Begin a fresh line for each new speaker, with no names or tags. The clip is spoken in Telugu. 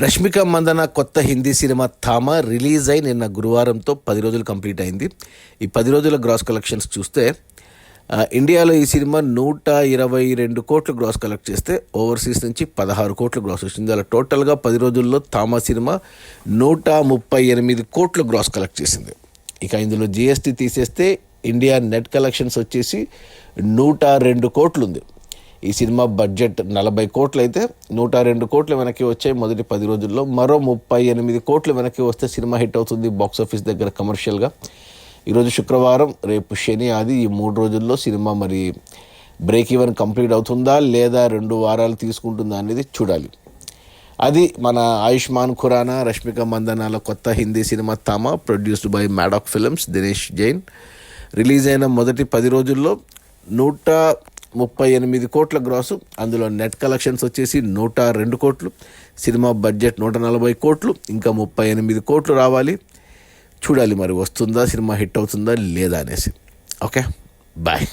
రష్మిక మందన కొత్త హిందీ సినిమా థామా రిలీజ్ అయి నిన్న గురువారంతో 10 రోజులు కంప్లీట్ అయింది. ఈ 10 రోజుల గ్రాస్ కలెక్షన్స్ చూస్తే ఇండియాలో ఈ సినిమా 122 కోట్లు గ్రాస్ కలెక్ట్ చేస్తే ఓవర్సీస్ నుంచి 16 కోట్లు గ్రాస్ వచ్చింది. అలా టోటల్గా 10 రోజుల్లో థామా సినిమా 138 కోట్లు గ్రాస్ కలెక్ట్ చేసింది. ఇక ఇందులో జిఎస్టీ తీసేస్తే ఇండియా నెట్ కలెక్షన్స్ వచ్చేసి 102 కోట్లు ఉంది. ఈ సినిమా బడ్జెట్ 40 కోట్లు అయితే 102 కోట్లు వెనక్కి వచ్చాయి మొదటి 10 రోజుల్లో. మరో 38 కోట్లు వెనక్కి వస్తే సినిమా హిట్ అవుతుంది బాక్సాఫీస్ దగ్గర కమర్షియల్గా. ఈరోజు శుక్రవారం, రేపు శని, ఆది, ఈ 3 రోజుల్లో సినిమా మరి బ్రేక్ ఈవెన్ కంప్లీట్ అవుతుందా లేదా 2 వారాలు తీసుకుంటుందా అనేది చూడాలి. అది మన ఆయుష్మాన్ ఖురానా, రష్మిక మందనాల కొత్త Hindi cinema Thama, produced by Maddock films, Dinesh Jain. Release అయిన మొదటి 10 రోజుల్లో 138 కోట్ల గ్రాసు, అందులో నెట్ కలెక్షన్స్ వచ్చేసి 102 కోట్లు, సినిమా బడ్జెట్ 140 కోట్లు, ఇంకా 38 కోట్లు రావాలి. చూడాలి మరి వస్తుందా, సినిమా హిట్ అవుతుందా లేదా అనేసి. Okay, bye.